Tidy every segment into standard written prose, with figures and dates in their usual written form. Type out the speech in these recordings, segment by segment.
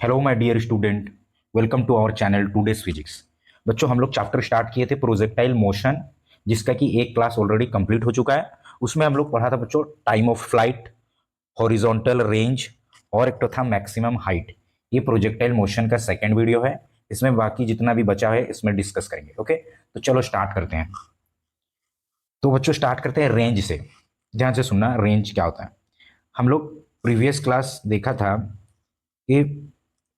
Hello my dear student, welcome to our channel today's physics. बच्चों, हम लोग chapter start किए थे प्रोजेक्टाइल मोशन, जिसका कि एक क्लास ऑलरेडी कंप्लीट हो चुका है। उसमें हम लोग पढ़ा था बच्चों time of flight, horizontal range और एक तो था मैक्सिमम हाइट। ये प्रोजेक्टाइल मोशन का सेकंड वीडियो है। इसमें बाकी जितना भी बचा है इसमें डिस्कस करेंगे। ओके, तो चलो स्टार्ट करते हैं। तो बच्चों स्टार्ट करते हैं रेंज से। ध्यान से सुनना, रेंज क्या होता है। हम लोग प्रीवियस क्लास देखा था कि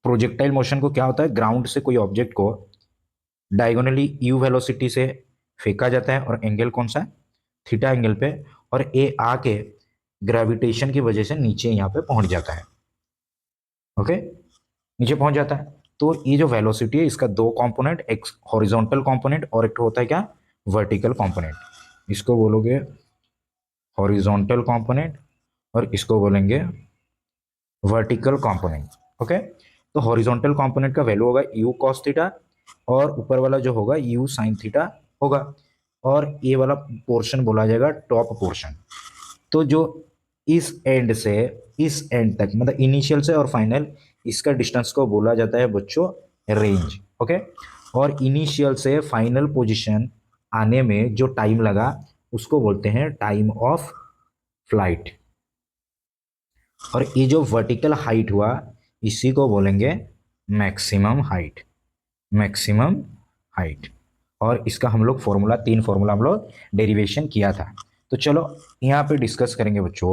प्रोजेक्टाइल मोशन को क्या होता है, ग्राउंड से कोई ऑब्जेक्ट को डायगोनली यू वेलोसिटी से फेंका जाता है और एंगल कौन सा है, थीटा एंगल पे, और ए आके ग्रेविटेशन की वजह से नीचे यहाँ पे पहुंच जाता है। ओके, नीचे पहुंच जाता है। तो ये जो वेलोसिटी है इसका दो कंपोनेंट, एक हॉरिजॉन्टल कंपोनेंट और एक होता है क्या, वर्टिकल कंपोनेंट। इसको बोलोगे हॉरिजॉन्टल कंपोनेंट और इसको बोलेंगे वर्टिकल कंपोनेंट। ओके, तो हॉरिजॉन्टल कंपोनेंट का वैल्यू होगा यू कॉस थीटा और ऊपर वाला जो होगा यू साइन थीटा होगा, और ये वाला पोर्शन बोला जाएगा टॉप पोर्शन। तो जो इस एंड से इस एंड तक, मतलब इनिशियल से और फाइनल, इसका डिस्टेंस को बोला जाता है बच्चों रेंज। ओके, और इनिशियल से फाइनल पोजीशन आने में जो टाइम लगा उसको बोलते हैं टाइम ऑफ फ्लाइट। और ये जो वर्टिकल हाइट हुआ इसी को बोलेंगे मैक्सिमम हाइट। मैक्सिमम हाइट, और इसका हम लोग फॉर्मूला, तीन फॉर्मूला हम लोग डेरिवेशन किया था। तो चलो यहाँ पे डिस्कस करेंगे बच्चों।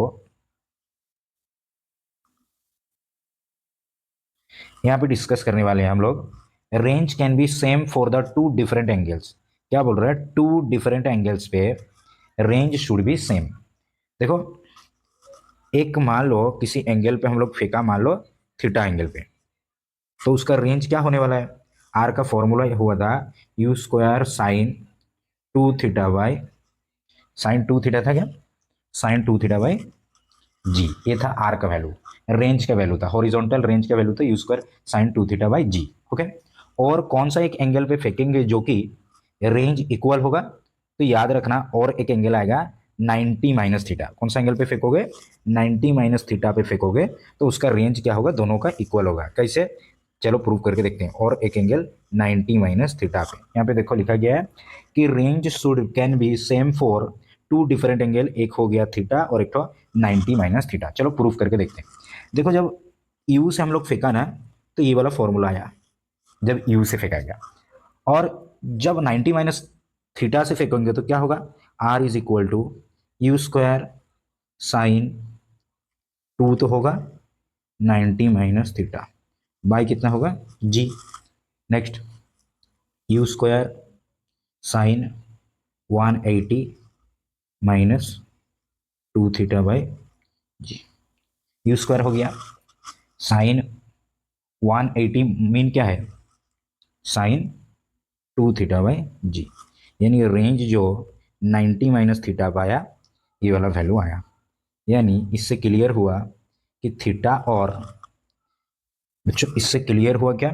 यहाँ पे डिस्कस करने वाले हैं हम लोग, range can be same for the to different angles. क्या बोल रहा है, टू डिफरेंट एंगल्स पे रेंज शुड बी सेम। देखो, एक मान लो किसी एंगल पे हम लोग फेंका, मान लो थीटा एंगल पे, तो उसका रेंज क्या होने वाला है। आर का फॉर्मूला हुआ था U square sine two theta by, sine two theta था क्या, sine two theta by G. ये था आर का वैल्यू, रेंज का वैल्यू था, हॉरिजॉन्टल रेंज का वैल्यू था U square sine two theta by ji. Okay, और कौन सा एक एंगल पे फेंकेंगे जो कि रेंज इक्वल होगा, तो याद रखना और एक एंगल आएगा 90 माइनस थीटा। कौन सा एंगल पे फेंकोगे, 90 माइनस थीटा पे फेंकोगे, तो उसका रेंज क्या होगा, दोनों का इक्वल होगा। कैसे, चलो प्रूव करके देखते हैं। और एक एंगल 90 माइनस थीटा पे, यहाँ पे देखो लिखा गया है कि range should can be same for two different angle, एक हो गया थीटा और एक 90 माइनस थीटा। चलो प्रूफ करके देखते हैं। देखो, जब यू से हम लोग फेंका ना, तो ये वाला फॉर्मूला आया जब यू से फेंका गया, और जब 90 माइनस थीटा से फेंकेंगे तो क्या होगा, R is equal to u square sine two तो होगा 90 माइनस थीटा बाई कितना होगा g. Next u square sine 180 minus two theta by g. U square हो गया साइन 180, मीन क्या है, sine two theta by g. यानी रेंज जो 90 माइनस थीटा पाया, ये वाला वैल्यू आया। यानी इससे क्लियर हुआ कि थीटा और, बच्चों इससे क्लियर हुआ क्या,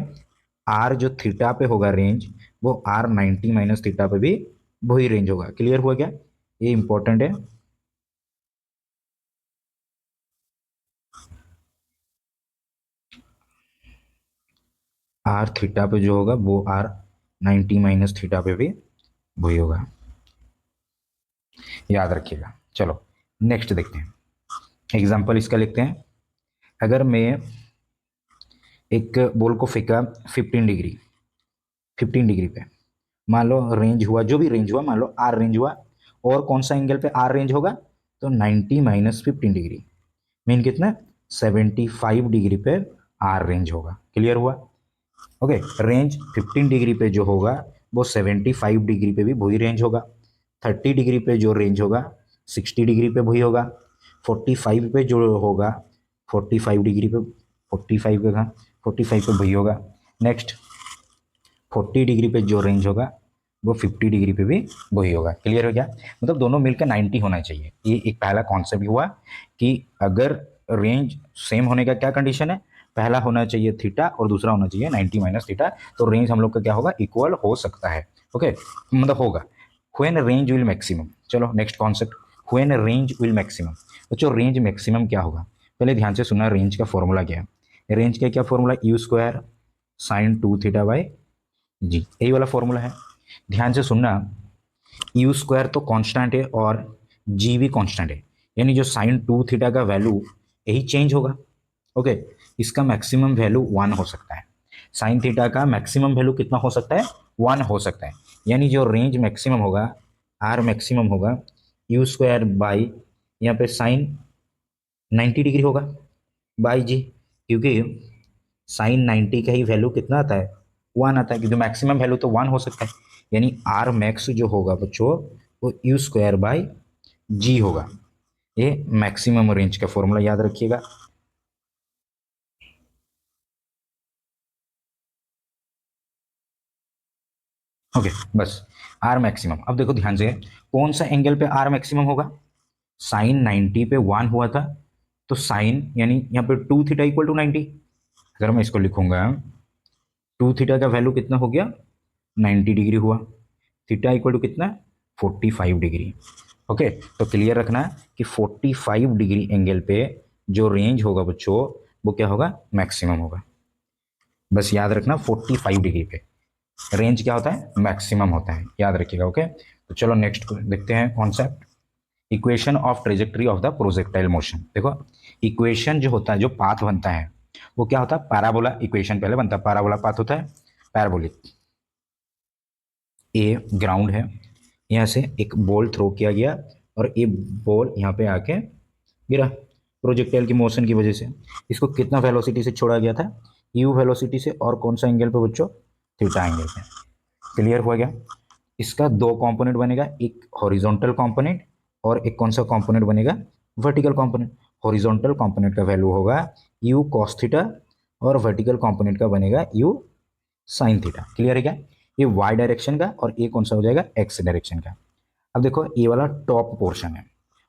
आर जो थीटा पे होगा रेंज, वो आर 90 माइनस थीटा पे भी वही रेंज होगा। क्लियर हुआ क्या, ये इंपॉर्टेंट है। आर थीटा पे जो होगा वो आर 90 माइनस थीटा पे भी वही होगा, याद रखिएगा। चलो नेक्स्ट देखते हैं, एग्जाम्पल इसका लिखते हैं। अगर मैं एक बॉल को फेंका 15 डिग्री, 15 डिग्री पे, मान लो रेंज हुआ, जो भी रेंज हुआ, मान लो आर रेंज हुआ, और कौन सा एंगल पे आर रेंज होगा, तो 90 माइनस 15 डिग्री, मीन कितना, 75 डिग्री पे आर रेंज होगा। क्लियर हुआ। ओके, रेंज 15 डिग्री पे जो होगा वो 75 डिग्री पे भी वही रेंज होगा। 30 डिग्री पे जो रेंज होगा 60 डिग्री पे वही होगा। 45 पे जो होगा 45 डिग्री पे, 45 पे कहाँ, 45 पे वही होगा। नेक्स्ट 40 डिग्री पे जो रेंज होगा वो 50 डिग्री पे भी वही होगा। क्लियर हो गया, मतलब दोनों मिलकर 90 होना चाहिए। ये एक पहला कॉन्सेप्ट हुआ कि अगर रेंज सेम होने का क्या कंडीशन है, पहला होना चाहिए थीटा और दूसरा होना चाहिए 90 माइनस थीटा, तो रेंज हम लोग का क्या होगा, इक्वल हो सकता है। ओके, मतलब होगा। व्हेन रेंज विल मैक्सिमम, चलो next concept, when range will maximum. बच्चों रेंज मैक्सिमम क्या होगा, पहले ध्यान से सुना, रेंज का फॉर्मूला क्या है। रेंज का क्या formula, u square sine 2 theta by g, यही वाला फॉर्मूला है। ध्यान से सुनना, यू स्क्वायर तो कांस्टेंट है और जी भी कांस्टेंट है, यानी जो साइन 2 थीटा का वैल्यू यही चेंज होगा। ओके, इसका मैक्सिमम वैल्यू 1 हो सकता है। साइन थीटा का मैक्सिमम वैल्यू कितना हो सकता है, 1 हो सकता है। यानी जो रेंज मैक्सिमम होगा, आर मैक्सिमम होगा यू स्क्वायर बाई यहाँ पे साइन 90 डिग्री होगा बाई जी, क्योंकि साइन 90 का ही वैल्यू कितना आता है, 1 आता है, क्योंकि मैक्सिमम वैल्यू तो 1 हो सकता है। यानी आर मैक्स जो होगा बच्चों वो यू स्क्वायर बाई जी होगा। ये मैक्सिमम रेंज का फॉर्मूला याद रखिएगा। ओके, बस आर मैक्सिमम। अब देखो ध्यान से, कौन सा एंगल पे आर मैक्सिमम होगा, साइन 90 पे 1 हुआ था, तो साइन यानी यहाँ पे 2 थीटा = 90। अगर मैं इसको लिखूंगा, 2 थीटा का वैल्यू कितना हो गया, 90 डिग्री हुआ, थीटा इक्वल टू कितना, 45 डिग्री। ओके, तो क्लियर रखना कि 45 डिग्री एंगल पे जो रेंज होगा बच्चों वो क्या होगा, मैक्सिमम होगा। बस याद रखना 45 डिग्री पे रेंज क्या होता है, मैक्सिमम होता है, याद रखिएगा। ओके, तो चलो नेक्स्ट देखते हैं concept, equation of trajectory of the projectile motion. देखो, इक्वेशन जो होता है, जो पाथ बनता है वो क्या होता है, पैराबोला इक्वेशन पहले बनता है। पैराबोला पाथ होता है पैराबोलिक। ए ग्राउंड है, यहाँ से एक बॉल थ्रो किया गया और ये बॉल यहाँ पे आके गिरा प्रोजेक्टाइल की मोशन की वजह से। इसको कितना वेलोसिटी से छोड़ा गया था, यू वेलोसिटी से, और कौन सा एंगल पे बच्चों, थीटा एंगल पे। क्लियर हो गया। इसका दो कंपोनेंट बनेगा, एक हॉरिजॉन्टल कंपोनेंट और एक कौन सा कंपोनेंट बनेगा, वर्टिकल कंपोनेंट। हॉरिजॉन्टल कंपोनेंट का वैल्यू होगा यू कॉस थीटा और वर्टिकल कंपोनेंट का बनेगा यू साइन थीटा। क्लियर है क्या, ये वाई डायरेक्शन का और ये कौन सा हो जाएगा, एक्स डायरेक्शन का। अब देखो ये वाला टॉप पोर्शन है,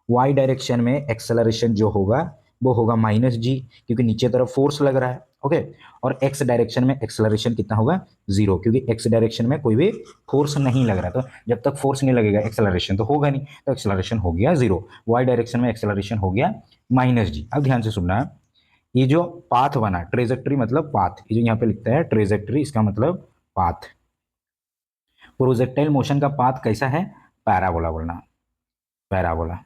वाई डायरेक्शन में एक्सेलरेशन जो होगा वो होगा -g, क्योंकि नीचे तरफ फोर्स लग रहा है। ओके, और एक्स डायरेक्शन में एक्सेलरेशन कितना होगा, 0, क्योंकि एक्स डायरेक्शन में कोई भी फोर्स नहीं लग रहा। तो जब तक फोर्स नहीं लगेगा एक्सेलरेशन तो होगा नहीं, तो एक्सेलरेशन हो गया 0। वाई डायरेक्शन में एक्सेलरेशन हो गया -g। अब ध्यान से सुनना, ये जो पाथ बना, ट्रेजेक्ट्री मतलब पाथ, ये जो यहाँ पे लिखता है ट्रेजेक्ट्री, इसका मतलब पाथ। प्रोजेक्टाइल मोशन का पाथ कैसा है, पैराबोला बोलना, पैराबोला।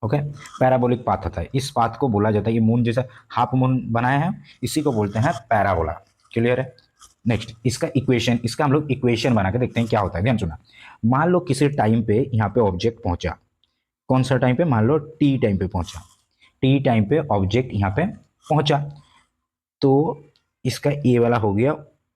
ओके, पैराबोलिक पाथ होता है, इस पाथ को बोला जाता है, ये मून जैसा हाफ मून बनाया है, इसी को बोलते हैं पैराबोला। क्लियर है। नेक्स्ट इसका इक्वेशन, इसका हम लोग इक्वेशन बना के देखते हैं क्या होता है। ध्यान सुना, मान लो किसी टाइम पे यहाँ पे ऑब्जेक्ट पहुंचा, कौन सा टाइम पे, मान लो टी टाइम पे पहुंचा, टी टाइम पे ऑब्जेक्ट यहाँ पे पहुंचा, तो इसका ए वाला हो गया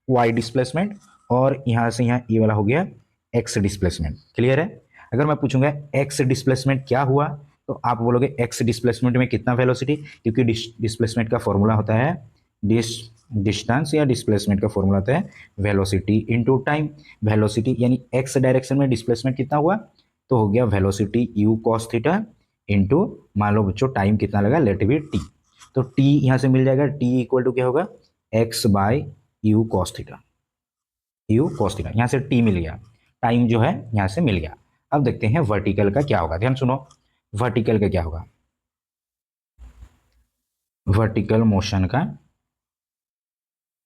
वाई डिस्प्लेसमेंट और यहाँ से यहाँ ए वाला हो गया एक्स डिस्प्लेसमेंट। क्लियर है। अगर मैं पूछूंगा एक्स डिस्प्लेसमेंट क्या हुआ, तो आप बोलोगे एक्स डिस्प्लेसमेंट में कितना वेलोसिटी, क्योंकि डिस्प्लेसमेंट का फॉर्मूला होता है डिस्टेंस, या डिस्प्लेसमेंट का फॉर्मूला होता है वेलोसिटी इनटू टाइम। वेलोसिटी यानी एक्स डायरेक्शन में डिस्प्लेसमेंट कितना हुआ, तो हो गया velocity U cos theta into, मान लो बच्चों टाइम कितना लगा, लेट बी टी, तो टी यहां से मिल जाएगा, टी इक्वल टू क्या होगा, X by U cos theta, U cos theta, यहां से टी मिल गया, टाइम जो है यहां से मिल गया। अब देखते हैं वर्टिकल का क्या होगा। ध्यान सुनो, वर्टिकल का क्या होगा, वर्टिकल मोशन का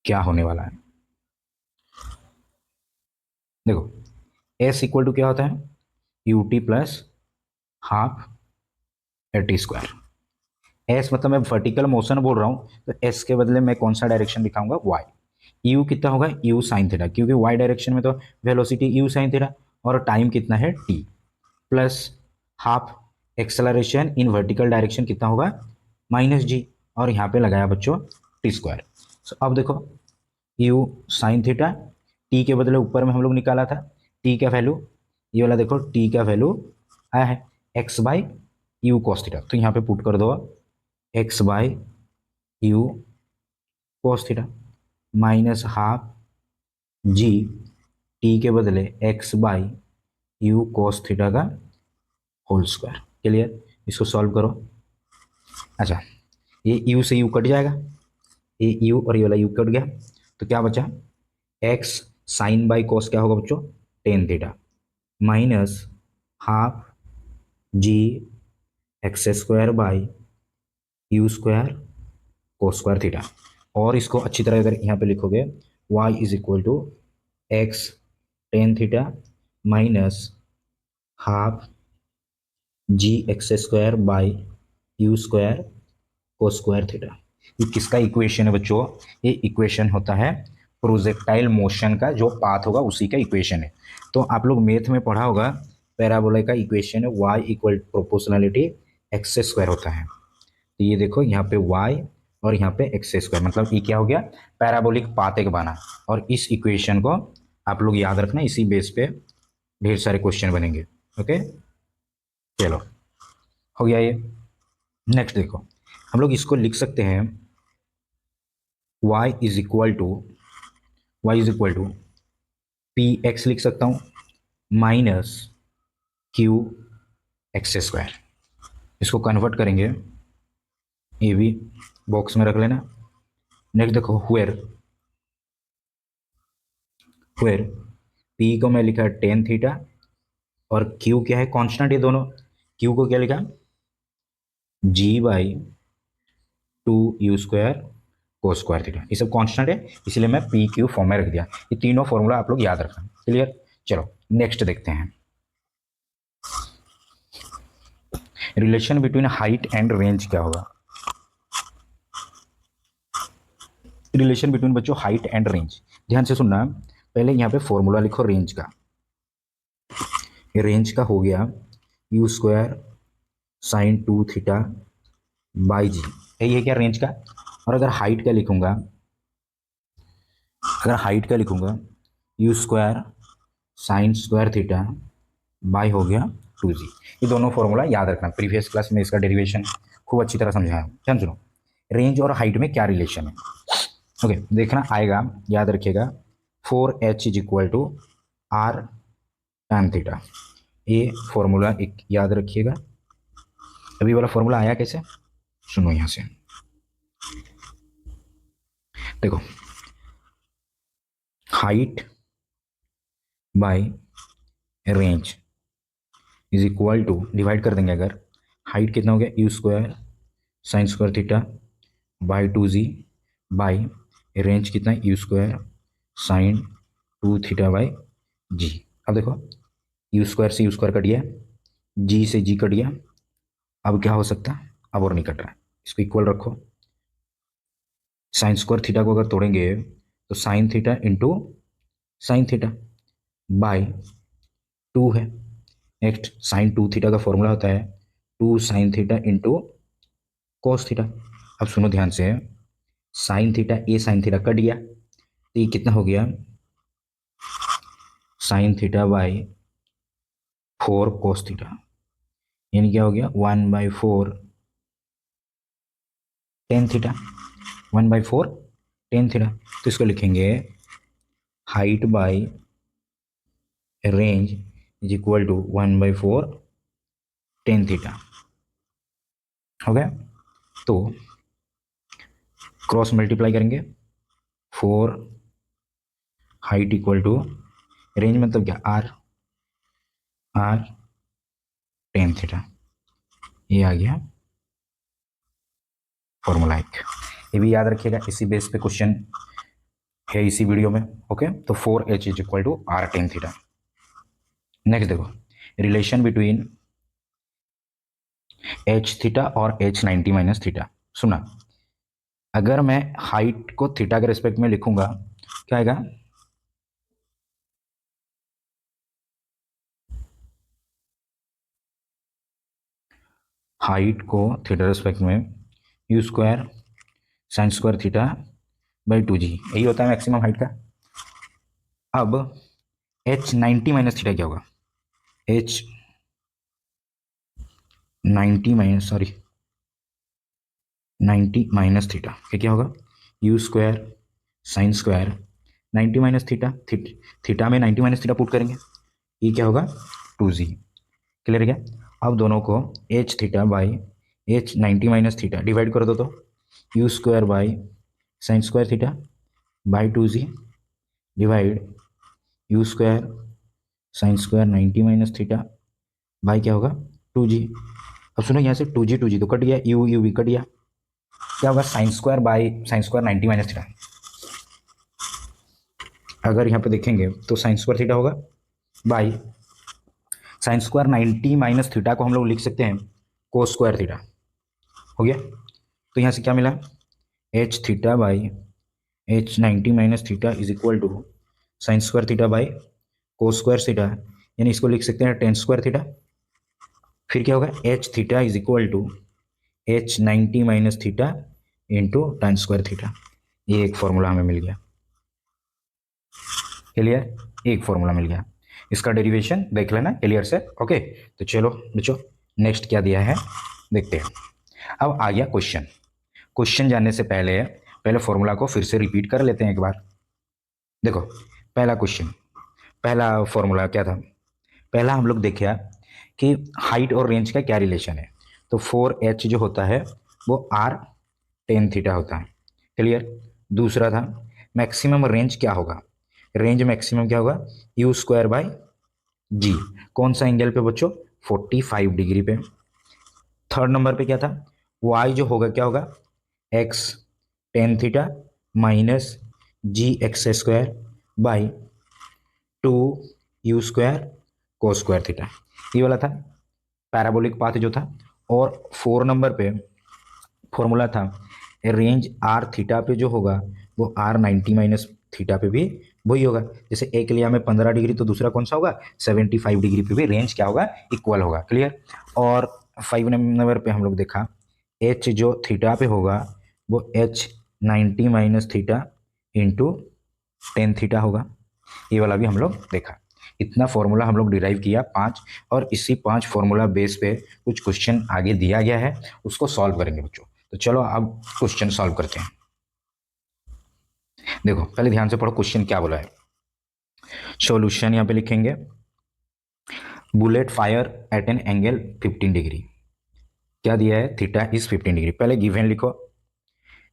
क्या होने वाला है। देखो, एस इक्वल टू क्या होता है, U T plus half a t square. S मतलब मैं वर्टिकल मोशन बोल रहा हूँ, तो एस के बदले मैं कौन सा डायरेक्शन दिखाऊंगा, वाई। यू कितना होगा, यू साइन थीटा, क्योंकि वाई डायरेक्शन में तो वेलोसिटी यू साइन थीटा, और टाइम कितना है T, plus half acceleration in vertical direction कितना होगा, -g, और यहाँ पे लगाया बच्चों टी स्क्वायर। अब देखो यू साइन थीटा, टी के बदले ऊपर में हम लोग निकाला था टी का वैल्यू, ये वाला देखो टी का वैल्यू आया है X by U cos theta, तो यहाँ पे पुट कर दो X by U cos theta minus half G, T के बदले X by U cos theta का होल स्क्वायर। क्लियर, इसको सॉल्व करो। अच्छा, ये यू से यू कट जाएगा, ये यू और ये वाला यू कट गया, तो क्या बचा, एक्स साइन बाई कॉस क्या होगा बच्चों, tan theta, minus half G x square by you square cos square theta, और इसको अच्छी तरह अगर यहाँ पे लिखोगे y is equal to x tan theta minus half G x square by you square को स्क्वायर थीटा। ये किसका इक्वेशन है बच्चों? ये इक्वेशन होता है प्रोजेक्टाइल मोशन का, जो पाथ होगा उसी का इक्वेशन है। तो आप लोग मैथ में पढ़ा होगा पैराबोला का इक्वेशन है y equal proportionality x square होता है। तो ये देखो यहाँ पे y और यहाँ पे एक्स स्क्वायर, मतलब ये क्या हो गया? पैराबोलिक पाथ एक बना। और इस इक्वेशन को आप लोग याद रखना, इसी बेस पे ढेर सारे क्वेश्चन बनेंगे। ओके, चलो हो गया ये। नेक्स्ट देखो, हम लोग इसको लिख सकते हैं y is equal to P X लिख सकता हूँ माइनस क्यू एक्स स्क्वायर। इसको कन्वर्ट करेंगे, ये भी बॉक्स में रख लेना। नेक्स्ट देखो वेयर पी को मैं लिखा टेन थीटा और क्यू क्या है? कांस्टेंट है दोनों। क्यू को क्या लिखा? जी बाई टू यू स्क्वायर को स्क्वायर थीटा। ये सब कांस्टेंट है, इसलिए मैं पी क्यू फॉर्म में रख दिया। ये तीनों फॉर्मूला आप लोग याद रखना। क्लियर? चलो नेक्स्ट देखते हैं। Relation between height and range क्या होगा? रिलेशन बिटवीन बच्चों हाइट एंड रेंज, ध्यान से सुनना। पहले यहाँ पे फॉर्मूला लिखो रेंज का। रेंज का हो गया u square sine two theta by g, यही है क्या रेंज का? और अगर हाइट का लिखूंगा, you square sine square theta by हो गया टू जी। ये दोनों फॉर्मूला याद रखना, प्रीवियस क्लास में इसका डेरिवेशन खूब अच्छी तरह समझाया। ध्यान सुनो, रेंज और हाइट में क्या रिलेशन है? ओके, देखना आएगा, याद रखिएगा। 4h is equal to R tan theta. ये फॉर्मूला एक याद रखिएगा। अभी वाला फॉर्मूला आया कैसे, सुनो यहां से। देखो, height bye range is equal to, divide कर देंगे अगर, हाइट कितना हो गया? U square sine square theta by two ji by range कितना है? U square sine two theta by g. अब देखो, यू स्क्वायर से यू स्क्वायर कट गया, जी से जी कट गया। अब क्या हो सकता है? अब और नहीं कट रहा है, इसको इक्वल रखो। साइन स्क्वायर थीटा को अगर तोड़ेंगे तो sine theta into sine theta by two है। नेक्स्ट साइन टू थीटा का फॉर्मूला होता है two sine theta into cos theta. अब सुनो ध्यान से, साइन थीटा, ए साइन थीटा कट गया, तो ये कितना हो गया? Sine theta by four cos theta, यानी क्या हो गया? 1/4 टेन थीटा, 1/4 टेन थीटा। तो इसको लिखेंगे height by range is equal to 1/4 tan theta. हो गया? तो क्रॉस मल्टीप्लाई करेंगे, 4 हाइट इक्वल टू रेंज मतलब क्या? R tan theta. ये आ गया फॉर्मूला एक। ये भी याद रखिएगा, इसी बेस पे क्वेश्चन है इसी वीडियो में। ओके, तो 4h is equal to R tan theta. Next देखो, रिलेशन बिटवीन एच थीटा और एच 90 माइनस थीटा। सुना, अगर मैं हाइट को थीटा के रिस्पेक्ट में लिखूंगा क्या आएगा? हाइट को थीटा रिस्पेक्ट में u square sine square theta by two g, यही होता है मैक्सिमम हाइट का। अब एच 90 माइनस थीटा क्या होगा? H 90 minus, sorry 90 minus theta ये क्या होगा? U square sine square 90 minus theta, theta में 90 माइनस थीटा पुट करेंगे, ये क्या होगा? टू जी। क्लियर है क्या? अब दोनों को H theta by H 90 minus theta divide कर दो, तो U square by sine square theta by two G divide U square sine square 90 minus theta by क्या होगा? Two G. अब सुनो, यहाँ से टू जी तो कट गया, यू यू भी कट गया। क्या होगा, sine square by sine square 90 minus theta. अगर यहाँ पे देखेंगे तो साइन स्क्वायर थीटा होगा by sine square 90 minus theta को हम लोग लिख सकते हैं कोस स्क्वायर थीटा। हो गया। तो यहाँ से क्या मिला, H theta by H 90 minus theta is equal to sine square theta by cos square theta, यानी इसको लिख सकते हैं टेन स्क्वायर थीटा। फिर क्या होगा, H theta is equal to H 90 minus theta into tan square theta. ये एक फॉर्मूला हमें मिल गया। क्लियर, एक फॉर्मूला मिल गया। इसका डेरिवेशन देख लेना क्लियर से। ओके, तो चलो बच्चों नेक्स्ट क्या दिया है देखते हैं। अब आ गया क्वेश्चन। क्वेश्चन जानने से पहले पहले फॉर्मूला को फिर से रिपीट कर लेते हैं एक बार। देखो पहला क्वेश्चन, पहला फॉर्मूला क्या था, पहला हम लोग देखा कि हाइट और रेंज का क्या रिलेशन है। तो 4h जो होता है वो r टेन थीटा होता है। क्लियर। दूसरा था मैक्सिमम रेंज क्या होगा, रेंज मैक्सिमम क्या होगा, यू स्क्वायर बाई जी। कौन सा एंगल पे बच्चों, 45 डिग्री पे। थर्ड नंबर पे क्या था, वाई जो होगा क्या होगा, x tan theta minus g x square by 2 u square cos square theta. ये वाला था पैराबोलिक पाथ जो था। और 4 नंबर पे फॉर्मूला था रेंज आर थीटा पे जो होगा वो आर 90 माइनस थीटा पे भी वही होगा। जैसे एक लिया में 15 डिग्री तो दूसरा कौन सा होगा 75 डिग्री पे भी रेंज क्या होगा, इक्वल होगा। क्लियर। और 5 नंबर पे हम लोग देखा एच जो थीटा पे होगा वो H 90 minus theta into tan theta होगा। ये वाला भी हम लोग देखा। इतना फॉर्मूला हम लोग डिराइव किया 5, और इसी 5 फॉर्मूला बेस पे कुछ क्वेश्चन आगे दिया गया है, उसको सॉल्व करेंगे बच्चों। तो चलो अब क्वेश्चन सॉल्व करते हैं। देखो पहले ध्यान से पढ़ो क्वेश्चन क्या बोला है। सॉल्यूशन यहाँ पे लिखेंगे, bullet fire at an angle 15 degree. क्या दिया है, थीटा इज 15 डिग्री। पहले गिवन लिखो,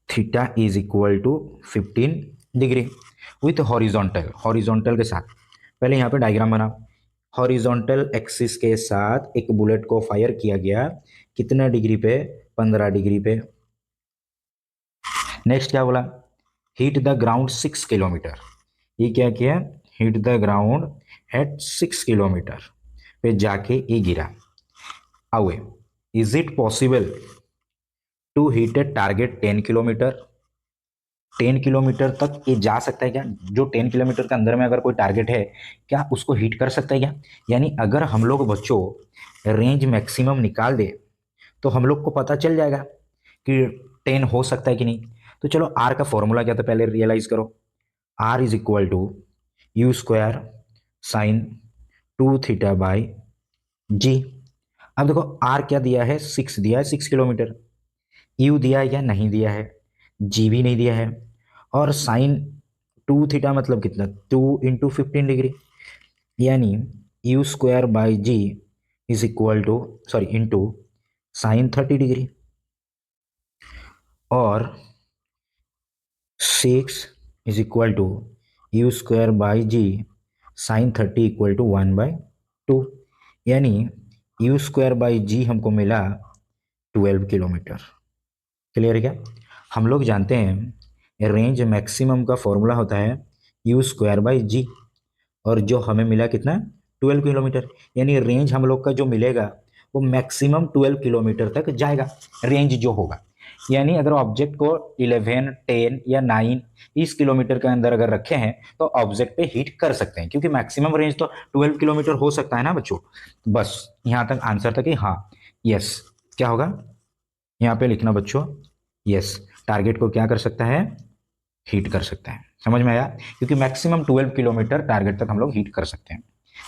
theta is equal to 15 degree with horizontal, horizontal के साथ। पहले यहाँ पे डायग्राम बनाओ। हॉरिजॉन्टल एक्सिस के साथ एक बुलेट को फायर किया गया, कितना डिग्री पे, 15 डिग्री पे। नेक्स्ट क्या बोला, हिट द ग्राउंड 6 किलोमीटर। ये क्या किया, hit the ground at 6 kilometre पे जाके ये गिरा। Away is it possible to hit a target 10 kilometre. 10 kilometre तक ये जा सकता है क्या, जो 10 किलोमीटर के अंदर में अगर कोई टारगेट है क्या उसको हिट कर सकता है क्या। यानी अगर हम लोग बच्चों रेंज मैक्सिमम निकाल दे तो हम लोग को पता चल जाएगा कि 10 हो सकता है कि नहीं। तो चलो आर का फॉर्मूला क्या था पहले रियलाइज करो। R is equal to u square sine 2 theta by g. अब देखो आर क्या दिया है, 6 दिया है, 6 किलोमीटर। यू दिया है या नहीं दिया है, जी भी नहीं दिया है। और साइन 2 थीटा मतलब कितना, 2 इंटू 15 डिग्री, यानी u square by g is equal to sorry into sine 30 degree. और 6 is equal to u square by g sine 30 equal to 1/2, यानी यू स्क्वायर बाई जी हमको मिला 12 किलोमीटर। क्लियर है क्या। हम लोग जानते हैं रेंज मैक्सिमम का फॉर्मूला होता है यू स्क्वायर बाई जी, और जो हमें मिला कितना 12 किलोमीटर, यानी रेंज हम लोग का जो मिलेगा वो मैक्सिमम 12 किलोमीटर तक जाएगा रेंज जो होगा। यानी अगर ऑब्जेक्ट को 11, 10 या 9 इस किलोमीटर के अंदर अगर रखे हैं तो ऑब्जेक्ट पे हिट कर सकते हैं, क्योंकि मैक्सिमम रेंज तो 12 किलोमीटर हो सकता है ना बच्चों। बस यहाँ तक आंसर था कि हाँ यस, क्या होगा यहाँ पे लिखना बच्चों, यस टारगेट को क्या कर सकता है, हीट कर सकते हैं। समझ में आया, क्योंकि मैक्सिमम 12 किलोमीटर टारगेट तक हम लोग हीट कर सकते हैं।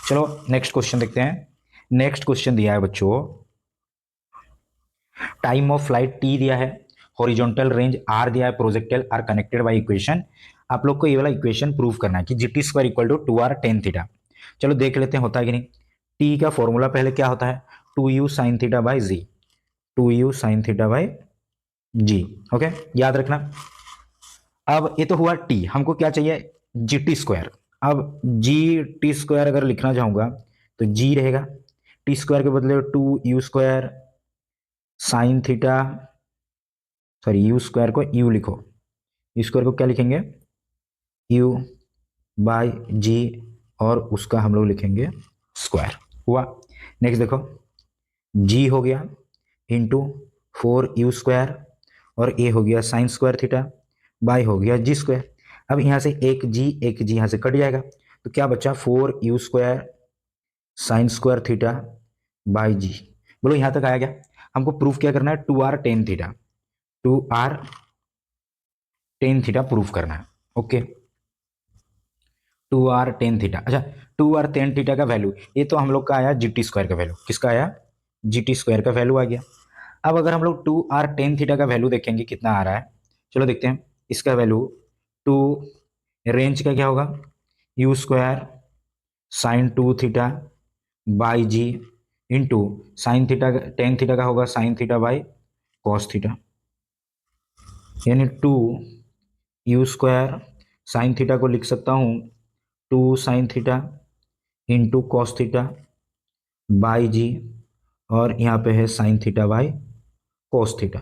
चलो नेक्स्ट क्वेश्चन देखते हैं। नेक्स्ट क्वेश्चन दिया है बच्चों, टाइम ऑफ फ्लाइट टी दिया है, हॉरिजॉन्टल रेंज आर दिया है, projectile are connected by equation. आप लोग को ये वाला इक्वेशन प्रूव करना है कि g T square equal to 2r tan theta. चलो देख लेते हैं होता है कि नहीं। टी का फॉर्मूला पहले क्या होता है, 2u sine theta by g, 2u sine theta by ji. Okay याद रखना। अब ये तो हुआ टी, हमको क्या चाहिए जी टी स्क्वायर। अब जी टी स्क्वायर अगर लिखना चाहूंगा तो जी रहेगा, टी स्क्वायर के बदले 2u square sine theta sorry you square को यू लिखो, यू स्क्वायर को क्या लिखेंगे, यू बाई जी, और उसका हम लोग लिखेंगे स्क्वायर हुआ। नेक्स्ट देखो, जी हो गया इंटू 4u², और ए हो गया साइन स्क्वायर थीटा, बाई हो गया जी स्क्वायर। अब यहाँ से एक जी यहाँ से कट जाएगा, तो क्या बचा 4u² sine square theta by g. बोलो यहाँ तक आया क्या? हमको प्रूफ क्या करना है, 2r tan θ, 2r tan θ proof करना है। ओके, 2r tan θ, अच्छा 2r tan θ का वैल्यू, ये तो हम लोग का आया GT² का वैल्यू, किसका आया, GT² का वैल्यू आ गया। अब अगर हम लोग 2r tan θ का वैल्यू देखेंगे कितना आ रहा है, चलो देखते हैं इसका वैल्यू। 2 रेंज का क्या होगा, u² sine 2θ by g into sine theta, tan θ का होगा sine theta by cos theta, यानी 2u² साइन थीटा को लिख सकता हूँ 2 sine theta into cos theta by g, और यहाँ पे है sine theta by cos theta.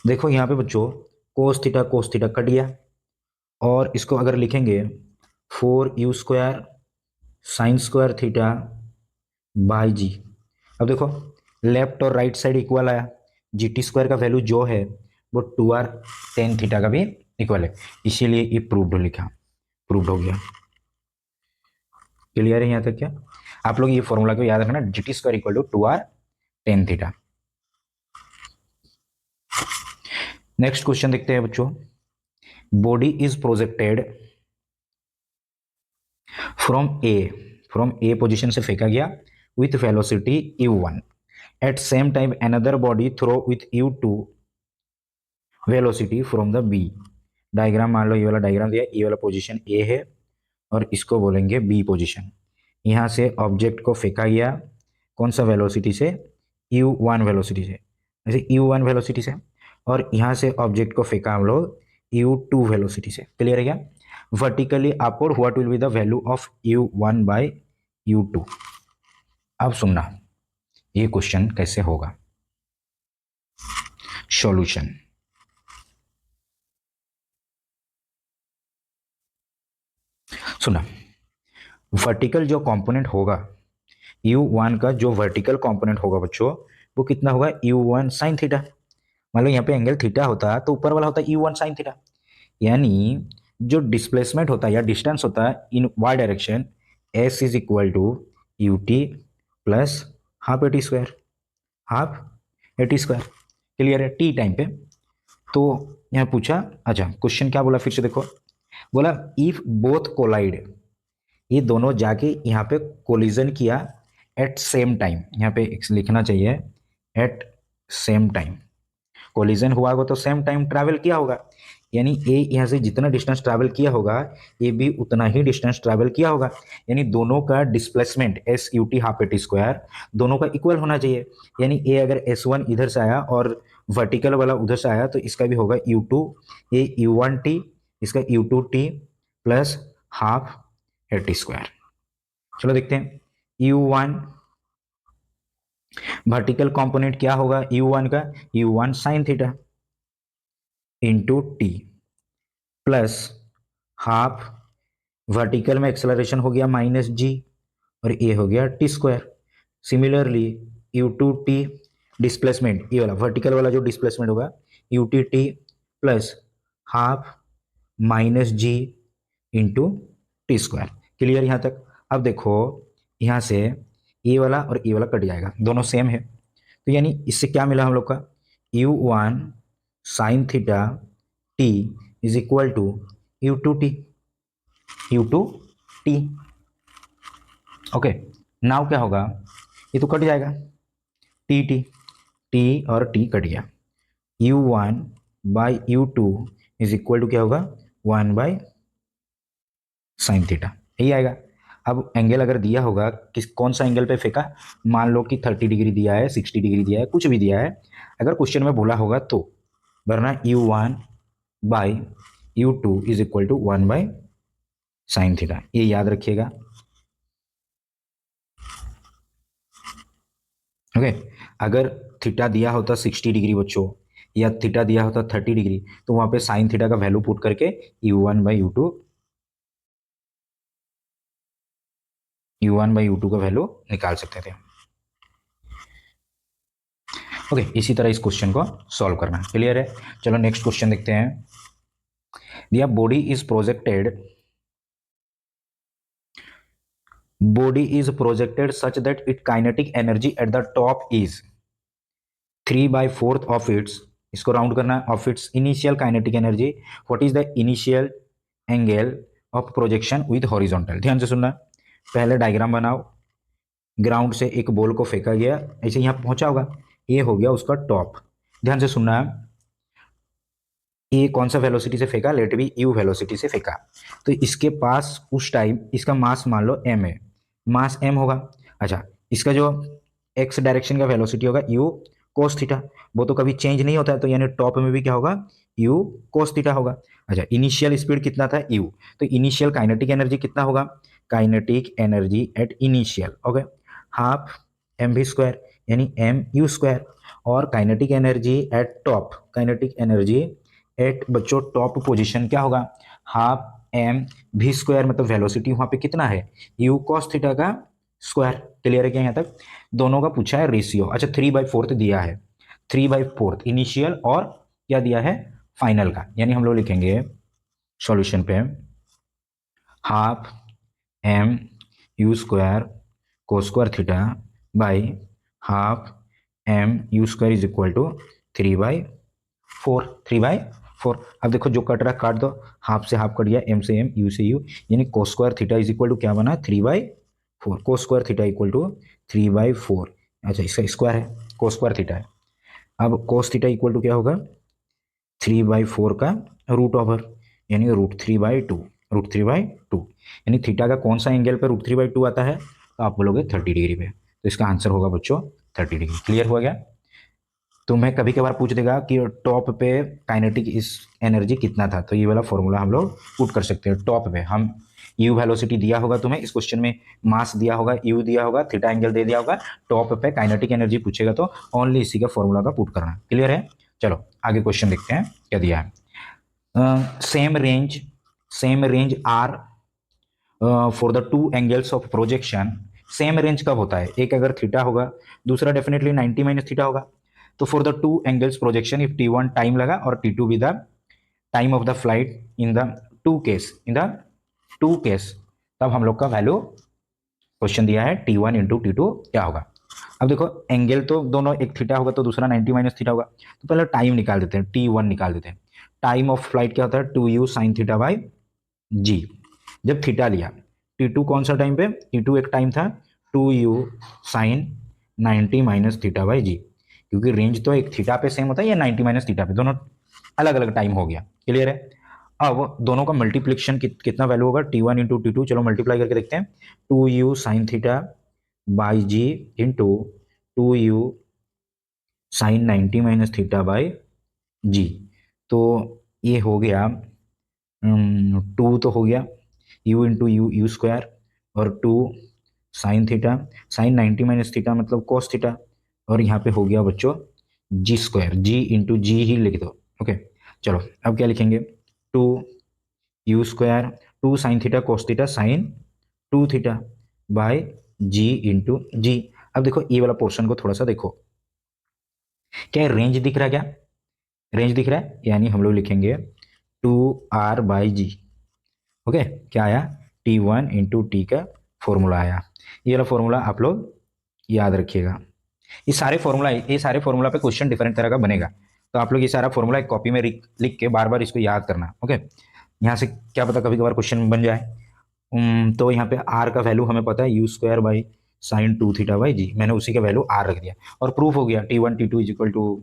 देखो यहाँ पे बच्चों कोस थीटा कट गया, और इसको अगर लिखेंगे 4u² sine square theta by g. अब देखो लेफ्ट और राइट साइड इक्वल आया, GT² का वैल्यू जो है वो 2r tan θ का भी इक्वल है, इसीलिए ये प्रूव्ड लिखा, प्रूव्ड हो गया। क्लियर है यहाँ तक क्या? आप लोग ये फॉर्मूला को याद रखना, GT² equal to 2r tan θ। Next question देखते हैं बच्चों, body is projected from A position से फेंका गया with velocity u1, at same time another body throw with u2 velocity from the B. Diagram मान लो ये वाला डायग्राम दिया, ये वाला पोजीशन ए है और इसको बोलेंगे बी पोजीशन। यहाँ से ऑब्जेक्ट को फेंका गया कौन सा वेलोसिटी से, u1 वेलोसिटी से, ऐसे u1 वेलोसिटी से, और यहाँ से ऑब्जेक्ट को फेंका हम लोग u2 वेलोसिटी से। क्लियर है क्या? Vertically upward, what will be the value of u1 by u2। अब सुनना ये क्वेश्चन कैसे होगा, सॉल्यूशन। सुना, वर्टिकल जो कंपोनेंट होगा u1 का, जो वर्टिकल कंपोनेंट होगा बच्चों वो कितना होगा, u1 साइन थीटा। मान लो यहाँ पे एंगल थीटा होता है तो ऊपर वाला होता है u1 साइन थीटा, यानी जो डिस्प्लेसमेंट होता है या डिस्टेंस होता है in y direction, s is equal to ut plus half a t square, half a t square. Clear है? टी टाइम पे। तो यहाँ पूछा, अच्छा क्वेश्चन क्या बोला फिर से देखो, बोला इफ बोथ कोलाइड, ये दोनों जाके यहाँ पे कोलिजन किया एट सेम टाइम, यहाँ पे लिखना चाहिए एट सेम टाइम। कोलिजन हुआ होगा तो सेम टाइम ट्रैवल किया होगा, यानी ए यहाँ से जितना डिस्टेंस ट्रैवल किया होगा ए भी उतना ही डिस्टेंस ट्रैवल किया होगा, यानी दोनों का displacement S U T half a t square दोनों का इक्वल होना चाहिए। यानी ए अगर S1 इधर से आया और वर्टिकल वाला उधर से आया तो इसका भी होगा U2, ए U1t, इसका U2t plus half a t square. चलो देखते हैं U1 वर्टिकल कंपोनेंट क्या होगा U1 का, U1 sine theta into T plus half, vertical में एक्सेलरेशन हो गया माइनस जी, और ये हो गया T square. Similarly U2t displacement, ये वाला वर्टिकल वाला जो डिस्प्लेसमेंट होगा UTt प्लस हाफ माइनस जी इंटू टी स्क्वायर। क्लियर यहाँ तक? अब देखो यहाँ से ये वाला और ये वाला कट जाएगा, दोनों सेम है, तो यानी इससे क्या मिला हम लोग का, U1 sine theta t is equal to U2t, U2t। Okay, now क्या होगा, ये तो कट जाएगा, टी टी टी और टी कट गया, U1 by U2 is equal to क्या होगा, 1 बाई साइन थीटा, यही आएगा। अब एंगल अगर दिया होगा किस कौन सा एंगल पे फेंका, मान लो कि 30 डिग्री दिया है, 60 डिग्री दिया है, कुछ भी दिया है, अगर क्वेश्चन में बोला होगा तो वरना U1 by U2 is equal to 1 by sine theta, ये याद रखिएगा। ओके, अगर थीटा दिया होता 60 डिग्री बच्चों, या थीटा दिया होता 30 डिग्री, तो वहां पे साइन थीटा का वैल्यू पुट करके u1/u2 का वैल्यू निकाल सकते थे। ओके, इसी तरह इस क्वेश्चन को सॉल्व करना क्लियर है। चलो नेक्स्ट क्वेश्चन देखते हैं। दिया body is projected such that its kinetic energy at the top is 3/4 of its, इसको राउंड करना है, of its initial kinetic energy. What is the initial angle of projection with horizontal. ध्यान से सुनना, पहले डायग्राम बनाओ। ग्राउंड से एक बॉल को फेंका गया, ऐसे यहाँ पहुंचा होगा, ये हो गया उसका टॉप। ध्यान से सुनना है, ये कौन सा वेलोसिटी से फेंका, लेट बी यू वेलोसिटी से फेंका। तो इसके पास उस टाइम इसका मास मान लो एम है, मास एम होगा। अच्छा, इसका जो एक्स डायरेक्शन का वेलोसिटी होगा यू कोस थीटा, वो तो कभी चेंज नहीं होता है, तो यानी टॉप में भी क्या होगा, यू कोस थीटा होगा। अच्छा, इनिशियल स्पीड कितना था यू, तो इनिशियल काइनेटिक एनर्जी कितना होगा, kinetic energy at initial okay half m v square यानी एम यू स्क्वायर। और kinetic energy at top, kinetic energy at बच्चों टॉप पोजीशन क्या होगा, हाफ एम वी स्क्वायर, मतलब वेलोसिटी वहां पे कितना है, यू कॉस थीटा का स्क्वायर। क्लियर है क्या यहाँ तक। दोनों का पूछा है रेशियो। अच्छा, 3/4 दिया है, 3/4 इनिशियल और क्या दिया है फाइनल का, यानी हम लोग लिखेंगे सॉल्यूशन पे हाफ एम यू स्क्वायर को square theta by half m u square is equal to 3/4। अब देखो जो कट रहा काट दो, हाफ से हाफ कट गया, एम से एम यू से यू, यानी cos square theta is equal to क्या बना 3/4, cos square theta equal to 3/4। अच्छा, इसका स्क्वायर है, कोस स्क्वायर थीटा है। अब कोस थीटा इक्वल टू क्या होगा 3/4 का रूट ओवर, यानी √3/2, √3/2, यानी थीटा का कौन सा एंगल पे √3/2 आता है, तो आप बोलोगे 30 डिग्री पे। तो इसका आंसर होगा बच्चों 30 डिग्री। क्लियर हो गया। तुम्हें कभी कभार पूछ देगा कि टॉप पे काइनेटिक इस एनर्जी कितना था, तो ये वाला फॉर्मूला हम लोग पुट कर सकते हैं। टॉप पे हम यू वेलोसिटी दिया होगा तुम्हें इस क्वेश्चन में, मास दिया होगा, यू दिया होगा, थीटा एंगल दे दिया होगा, टॉप पे काइनेटिक एनर्जी पूछेगा तो ओनली इसी का फॉर्मूला का पुट करना। क्लियर है। चलो आगे क्वेश्चन देखते हैं क्या दिया है। Same range R for the two angles of projection. Same range कब होता है, एक अगर थीटा होगा, दूसरा डेफिनेटली 90 माइनस थीटा होगा। तो for the two angles projection if T1 time लगा और T2 भी the time of the flight in the two case, तब हम लोग का वैल्यू क्वेश्चन दिया है T1 इंटू T2 क्या होगा। अब देखो एंगल तो दोनों, एक थीटा होगा तो दूसरा 90 माइनस थीटा होगा, तो पहले टाइम निकाल देते हैं, T1 निकाल देते हैं। टाइम ऑफ फ्लाइट क्या होता है 2u साइन थीटा बाई जी। जब थीटा लिया, T2 कौन सा टाइम पे, T2 एक टाइम था 2u sine 90 minus theta by g, क्योंकि रेंज तो एक थीटा पे सेम होता है या 90 माइनस थीटा पे, दोनों अलग अलग टाइम हो गया। क्लियर है। अब दोनों का मल्टीप्लिकेशन कितना वैल्यू होगा T1 इंटू T2, चलो मल्टीप्लाई करके देखते हैं। 2u sine theta by g into 2u sine 90 minus theta by g. तो ये हो गया 2 तो हो गया u इंटू यू स्क्वायर और 2 sine theta, sine 90 minus theta मतलब कॉस थीटा, और यहाँ पे हो गया बच्चों जी स्क्वायर, जी इंटू जी ही लिख दो। ओके, चलो अब क्या लिखेंगे 2 u square 2 sine theta cos theta sine 2 theta by g into g. अब देखो ये वाला पोर्शन को थोड़ा सा देखो, क्या रेंज दिख रहा है, क्या रेंज दिख रहा है, यानी हम लोग लिखेंगे 2r/g। ओके, क्या आया T1 इंटू टी का फॉर्मूला आया। ये वाला फॉर्मूला आप लोग याद रखिएगा। ये सारे फॉर्मूला पे क्वेश्चन डिफरेंट तरह का बनेगा, तो आप लोग ये सारा फॉर्मूला एक कॉपी में लिख के बार बार इसको याद करना। ओके, यहाँ से क्या पता कभी कभार क्वेश्चन बन जाए। तो यहाँ पे आर का वैल्यू हमें पता है u square by sine 2 theta by g, मैंने उसी का वैल्यू आर रख दिया और प्रूफ हो गया T1 T2 is equal to.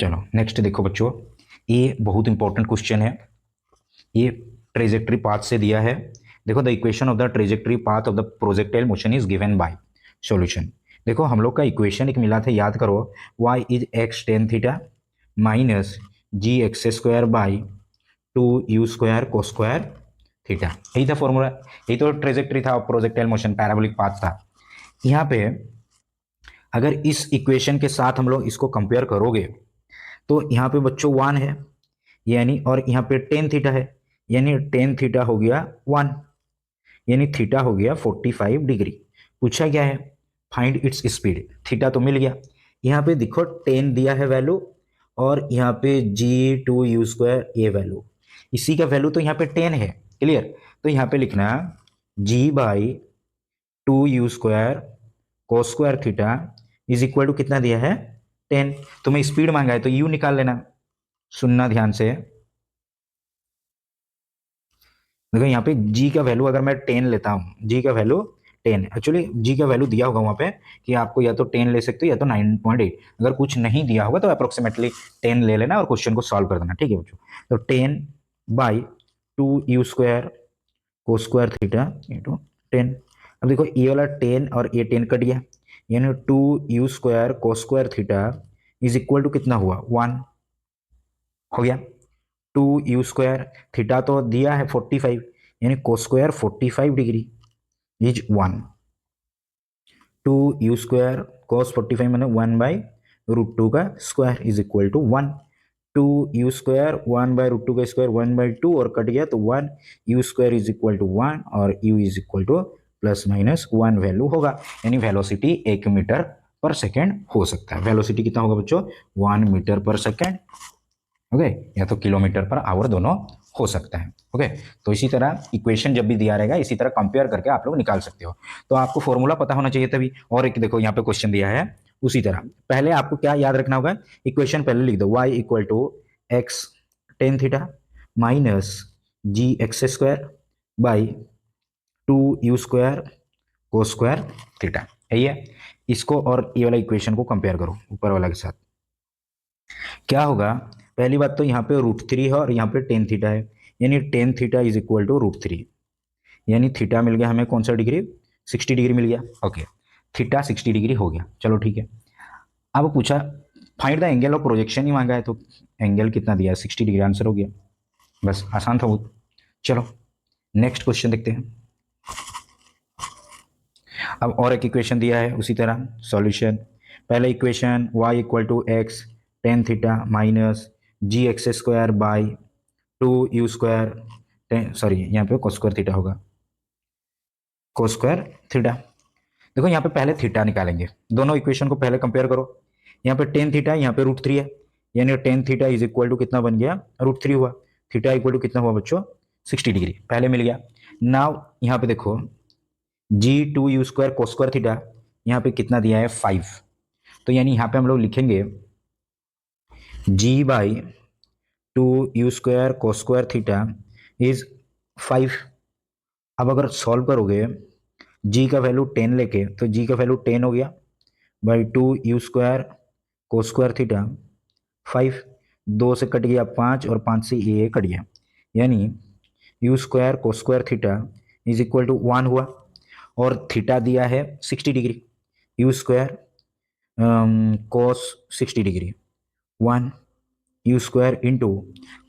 चलो नेक्स्ट देखो बच्चों, ये बहुत इंपॉर्टेंट क्वेश्चन है, ये ट्रेजेक्टरी पाथ से दिया है। देखो the equation of the trajectory path of the projectile motion is given by solution. देखो हम लोग का इक्वेशन एक मिला था, याद करो, y is x tan theta minus g x square by 2u² cos square theta. यही था फॉर्मूला, यही तो ट्रेजेक्टरी था, प्रोजेक्टाइल मोशन पैराबोलिक पाथ था। यहाँ पे अगर इस इक्वेशन के साथ हम लोग इसको कंपेयर करोगे तो यहाँ पे बच्चों 1 है, यानी और यहाँ पे टेन थीटा है, यानी टेन थीटा हो गया 1, यानी थीटा हो गया 45 डिग्री। पूछा क्या है, फाइंड इट्स स्पीड। थीटा तो मिल गया, यहाँ पे देखो टेन दिया है वैल्यू, और यहाँ पे g2u² ये वैल्यू, इसी का वैल्यू तो यहाँ पे 10 है। क्लियर, तो यहाँ पे लिखना g/2u² cos square theta is equal to कितना दिया है 10। तुम्हें स्पीड मांगा है तो u निकाल लेना। सुनना ध्यान से, देखो यहाँ पे g का वैल्यू अगर मैं 10 लेता हूँ, g का वैल्यू 10, एक्चुअली g का वैल्यू दिया होगा वहाँ पे कि आपको या तो 10 ले सकते हो या तो 9.8, अगर कुछ नहीं दिया होगा तो अप्रोक्सीमेटली 10 ले लेना और क्वेश्चन को सॉल्व कर देना। ठीक है बच्चों, तो 10/2u² cos square theta into 10। अब देखो ये वाला 10 और ये 10 कट गया, यानी 2u² cos square theta is equal to कितना हुआ 1 हो गया। 2u² थीटा तो दिया है 45, यानी cos square 45 degree is 1। 2u² cos 45 मैंने 1/√2 का square is equal to 1। 2u² 1/√2 का स्क्वायर 1/2 और कट गया तो 1, u² इज इक्वल टू 1 और u is equal to +-1 value होगा, यानी वेलोसिटी 1 मीटर पर सेकेंड हो सकता है। वेलोसिटी कितना होगा बच्चों 1 मीटर पर सेकेंड, ओके, या तो किलोमीटर पर आवर दोनों हो सकता है। ओके, तो इसी तरह इक्वेशन जब भी दिया रहेगा इसी तरह कंपेयर करके आप लोग निकाल सकते हो। तो आपको फॉर्मूला पता होना चाहिए तभी। और एक देखो यहाँ पे क्वेश्चन दिया है उसी तरह, पहले आपको क्या याद रखना होगा, इक्वेशन पहले लिख दो y equal to x tan theta minus gx² by 2u² cos square theta. यही है, इसको और ये वाला इक्वेशन को कंपेयर करो ऊपर वाला के साथ। क्या होगा, पहली बात तो यहाँ पे √3 है और यहाँ पे टेन थीटा है, यानी tan theta is equal to √3, यानी थीटा मिल गया हमें कौन सा डिग्री 60 डिग्री मिल गया। ओके, थीटा 60 डिग्री हो गया, चलो ठीक है। अब पूछा find the angle of projection ही मांगा है, तो एंगल कितना दिया है 60 डिग्री, आंसर हो गया, बस आसान था वो। चलो नेक्स्ट क्वेश्चन देखते हैं। अब और एक इक्वेशन दिया है उसी तरह, सॉल्यूशन। पहले equation y equal to x tan theta minus gx² by 2u², sorry यहाँ पे cos स्क्वायर थीटा होगा, cos स्क्वायर थीटा। देखो यहाँ पे पहले थीटा निकालेंगे, दोनों इक्वेशन को पहले कंपेयर करो। यहाँ पे टेन थीटा, यहाँ पे √3 है, यानी tan theta is equal to कितना बन गया √3 हुआ। थीटा इक्वल टू कितना हुआ बच्चों 60 डिग्री, पहले मिल गया। नाउ यहाँ पे देखो g2u² cos स्क्वायर थीटा, यहाँ पे कितना दिया है 5, तो यानी यहाँ पे हम लोग लिखेंगे g/2u² cos square theta is 5। अब अगर सॉल्व करोगे g का वैल्यू 10 लेके, तो g का वैल्यू 10 हो गया by 2u² cos square theta 5, 2 से कट गया 5 और 5 से ये कट गया, यानी u² cos square theta is equal to 1 हुआ, और थीटा दिया है 60 degree, u² cos 60 degree 1 u² into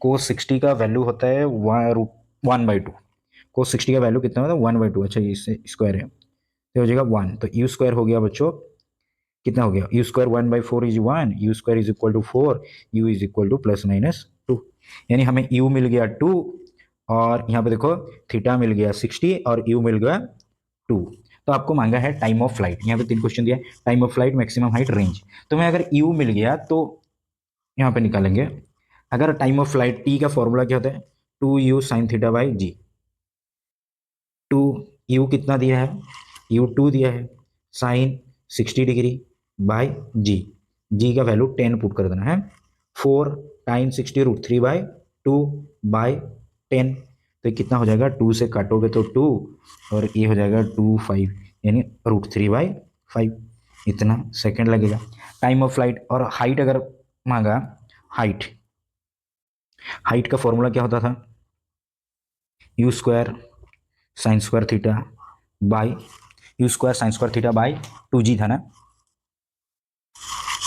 cos 60 का वैल्यू होता है 1/2, cos 60 का वैल्यू कितना होता है 1/2, अच्छा ये स्क्वायर है तो हो जाएगा 1, तो u² हो गया बच्चों कितना हो गया, u² 1/4 is 1, u² is equal to 4, u is equal to +-2, यानी हमें u मिल गया 2, और यहाँ पे देखो थीटा मिल गया 60 और u मिल गया 2। तो आपको मांगा है टाइम ऑफ फ्लाइट, यहाँ पे 3 क्वेश्चन दिया है, time of flight, maximum height, range. तो मैं अगर u मिल गया तो यहाँ पे निकालेंगे। अगर टाइम ऑफ फ्लाइट t का फॉर्मूला क्या होता है 2u sin theta by g. 2u कितना दिया है, u 2 दिया है, साइन 60 डिग्री बाई जी का वैल्यू 10 पुट कर देना है, 4 टाइम 60 √3/2 बाई 10, तो कितना हो जाएगा 2 से काटोगे तो 2 और ये हो जाएगा 2/5, यानी √3/5, इतना सेकंड लगेगा। टाइम ऑफ फ्लाइट और हाइट अगर मांगा, हाइट का फॉर्मूला क्या होता था u² sign square theta by u² sign square theta by 2g था ना,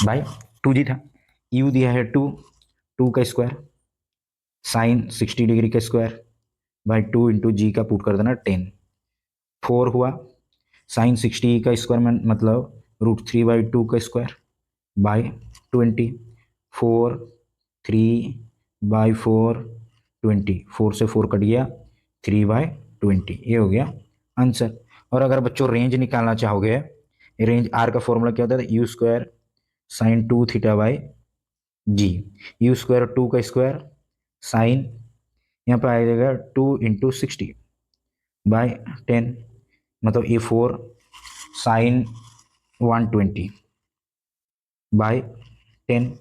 बाई 2g था, u दिया है 2 का स्क्वायर साइन 60 डिग्री का स्क्वायर बाई 2 इंटू जी का पुट कर देना 10, 4 हुआ। साइन 60 का स्क्वायर में मतलब √3/2 का स्क्वायर बाई 20, 4, 3/4, 20, 4 से 4 कट गया, 3/20, ये हो गया आंसर। और अगर बच्चों रेंज निकालना चाहोगे, रेंज आर का फॉर्मूला क्या होता है, u square sine 2 theta by g. U square 2 का स्क्वायर साइन, यहाँ पर आ जाएगा 2 इंटू 60/10, मतलब ये 4 साइन 120/10।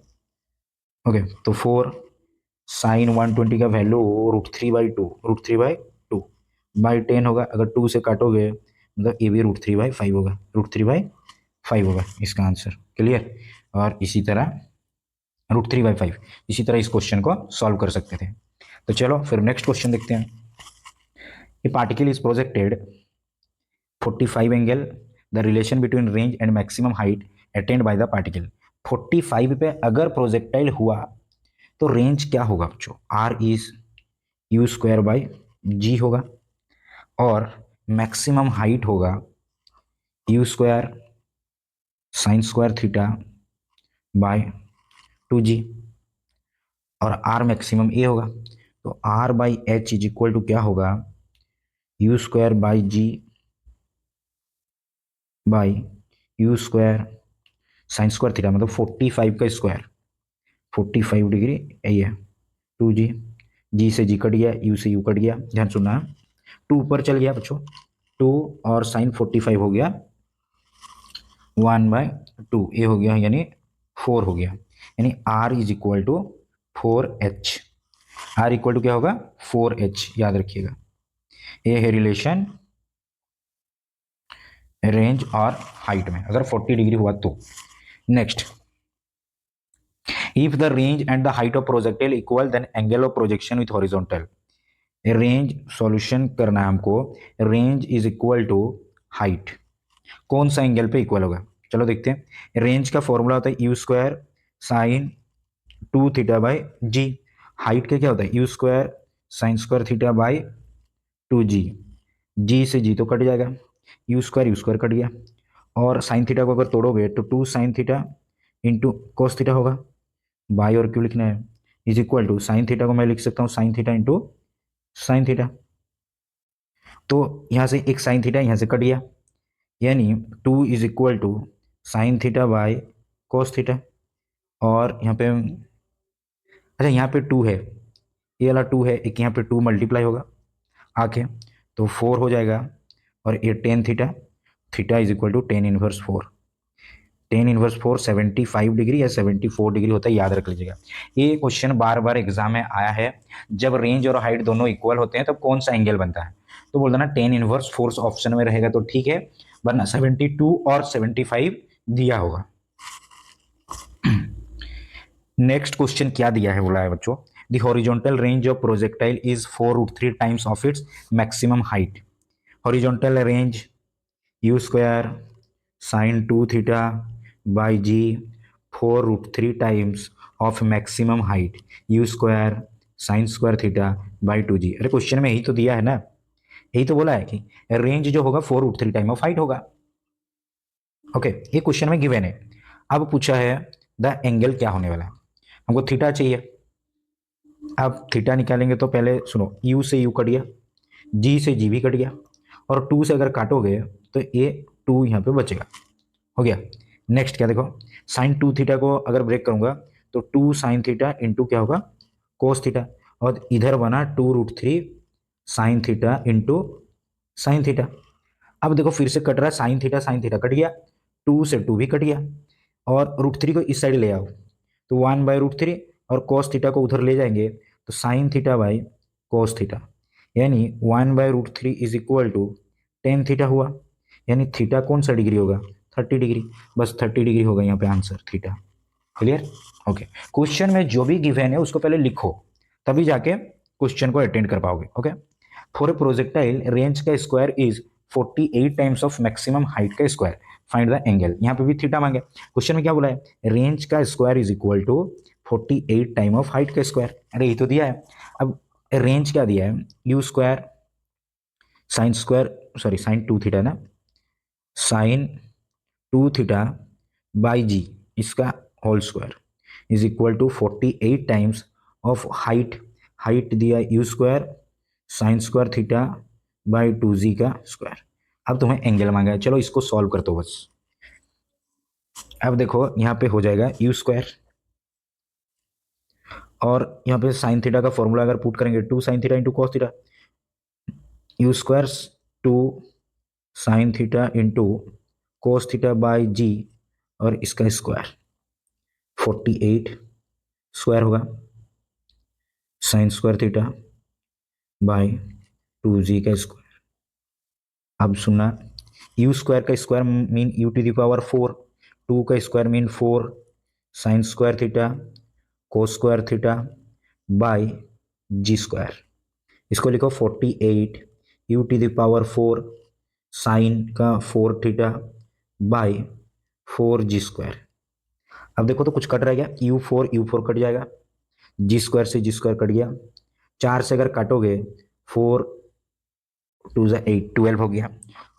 ओके, तो 4 साइन 120 का वैल्यू √3/2, √3/2/10 होगा। अगर 2 से काटोगे मतलब ये भी √3/5 होगा, √3/5 होगा इसका आंसर। क्लियर। और इसी तरह √3/5, इसी तरह इस क्वेश्चन को सॉल्व कर सकते थे। तो चलो फिर नेक्स्ट क्वेश्चन देखते हैं। ए particle is projected 45 angle, the relation between range and maximum height attend by the particle. 45 पे अगर प्रोजेक्टाइल हुआ तो रेंज क्या होगा बच्चों, R is u square by g होगा, और मैक्सिमम हाइट होगा u square sine square theta by 2g, और आर मैक्सिमम ए होगा। तो R by H is equal to क्या होगा, u square by g by you square sine square theta, मतलब 45 का स्क्वायर, 45 डिग्री यही है, 2g, जी से जी कट गया, यू से यू कट गया, ध्यान सुनना, 2 ऊपर चल गया बच्चों, 2 और साइन 45 हो गया 1/2, ये हो गया यानी 4 हो गया, यानी R is equal to 4h। R equal to क्या होगा, 4h, याद रखिएगा। ये है रिलेशन रेंज और हाइट में, अगर 40 डिग्री हुआ तो। Next, if the range and the height of projectile equal then angle of projection with horizontal. Range solution करना है हमको, range is equal to height, कौन सा एंगल पे इक्वल होगा, चलो देखते हैं। रेंज का फॉर्मूला होता है u square sine 2 theta by ji, height का क्या होता है u square sine square theta by 2g, जी से जी तो कट जाएगा, यू स्क्वायर कट गया, और साइन थीटा को अगर तोड़ोगे तो 2 sine theta into cos theta होगा, बाई और क्यों लिखना है, is equal to sine theta को मैं लिख सकता हूँ sine theta into sine theta, तो यहाँ से एक साइन थीटा यहाँ से कट गया, यानी 2 is equal to sine theta by cos theta, और यहाँ पे अच्छा यहाँ पे 2 है, ये वाला 2 है, एक यहाँ पे 2 मल्टीप्लाई होगा आके, तो 4 हो जाएगा, और ये tan theta, theta is equal to tan inverse 4, tan inverse 4 75 degree या 74 डिग्री होता है, याद रख लीजिएगा। ये क्वेश्चन बार बार एग्जाम में आया है, जब रेंज और हाइट दोनों इक्वल होते हैं तब कौन सा एंगल बनता है, तो बोल देना टेन इनवर्स 4 ऑप्शन में रहेगा तो ठीक है, वरना 72 और 75 दिया होगा। नेक्स्ट क्वेश्चन क्या दिया है, बोला है बच्चों, the horizontal range of projectile is 4√3 times of its maximum height. Horizontal range u square sine 2 theta by g 4√3 times of maximum height u square sine square theta by 2g। अरे question में यही तो दिया है ना, यही तो बोला है कि रेंज जो होगा 4√3 टाइम ऑफ हाइट होगा। ओके, ये क्वेश्चन में गिवन है। अब पूछा है द एंगल क्या होने वाला है, हमको थीटा चाहिए। अब थीटा निकालेंगे तो पहले सुनो, यू से यू कट गया, जी से जी भी कट गया, और 2 से अगर काटोगे तो ये 2 यहाँ पे बचेगा, हो गया। नेक्स्ट क्या देखो, साइन 2 थीटा को अगर ब्रेक करूंगा तो 2 साइन थीटा इंटू क्या होगा कोस थीटा, और इधर बना 2√3 sign theta into sine theta. अब देखो फिर से कट रहा है, साइन थीटा कट गया, 2 से 2 भी कट गया, और √3 को इस साइड ले आओ तो 1/√3, और कोस थीटा को उधर ले जाएंगे तो sine theta by cos theta, यानी 1/√3 is equal to tan theta हुआ, यानी थीटा कौन सा डिग्री होगा 30 डिग्री, बस 30 डिग्री होगा यहाँ पे answer theta. Clear. Okay, question में जो भी गिवन है उसको पहले लिखो, तभी जाके क्वेश्चन को अटेंड कर पाओगे। Okay, for a projectile range का square is 48 times of maximum height का स्क्वायर, फाइंड द एंगल। यहाँ पे भी थीटा मांगे, क्वेश्चन में क्या बोला है, रेंज का square is equal to 48 time of height का स्क्वायर। अरे ये तो दिया है। अब रेंज क्या दिया है, u square sine square, sorry sine 2 theta ना, साइन 2 थीटा बाई जी इसका whole square is equal to 48 times of height, height दिया you square sine square theta by 2 जी का स्क्वायर। अब तुम्हें एंगल मांगा है, चलो इसको सॉल्व कर दो बस। अब देखो यहाँ पे हो जाएगा यू स्क्वायर, और यहाँ पे साइन थीटा का फॉर्मूला अगर पुट करेंगे 2 sine theta into cos theta, you square 2 sine theta into cos theta by g और इसका स्क्वायर 48 स्क्वायर होगा साइन स्क्वायर थीटा बाई 2 जी का स्क्वायर। अब सुनना, यू स्क्वायर का square mean you to the power 4, 2 का square mean 4 sign square theta cos square theta by ji square. इसको लिखो 48 you to the power 4 sine का 4 theta by 4 ji square. अब देखो तो कुछ कट रह गया, यू फोर कट जाएगा, जी स्क्वायर से जी स्क्वायर कट गया, 4 से अगर काटोगे 4 2 ज़ा 8 12 हो गया,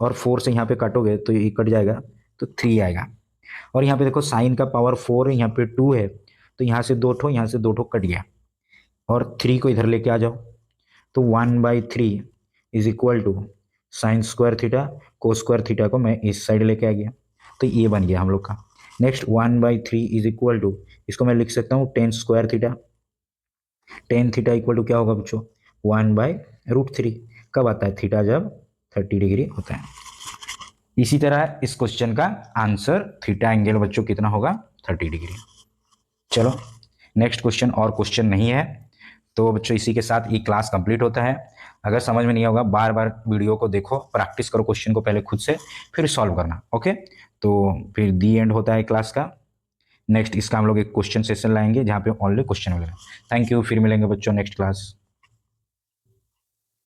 और 4 से यहाँ पे काटोगे तो ये कट जाएगा तो 3 आएगा। और यहाँ पे देखो साइन का पावर 4 है, यहाँ पे 2 है, तो यहाँ से 2 ठो यहाँ से 2 ठो कट गया, और 3 को इधर लेके आ जाओ तो 1/3 is equal to sine square theta को स्क्वायर थीटा को मैं इस साइड लेके आ गया, तो ये बन गया हम लोग का। नेक्स्ट 1/3 इज इक्वल टू, इसको मैं लिख सकता हूँ tan square theta, tan theta equal to क्या होगा बच्चों 1/√3। कब आता है थीटा, जब 30 डिग्री होता है। इसी तरह इस क्वेश्चन का आंसर थीटा एंगल बच्चों कितना होगा 30 डिग्री। चलो नेक्स्ट क्वेश्चन, और क्वेश्चन नहीं है तो बच्चों इसी के साथ ये क्लास कंप्लीट होता है। अगर समझ में नहीं होगा बार बार वीडियो को देखो, प्रैक्टिस करो क्वेश्चन को पहले खुद से, फिर सॉल्व करना। ओके, तो फिर दी एंड होता है क्लास का। नेक्स्ट इसका हम लोग एक क्वेश्चन सेशन लाएंगे जहाँ पे ओनली क्वेश्चन मिलेगा। थैंक यू, फिर मिलेंगे बच्चों नेक्स्ट क्लास।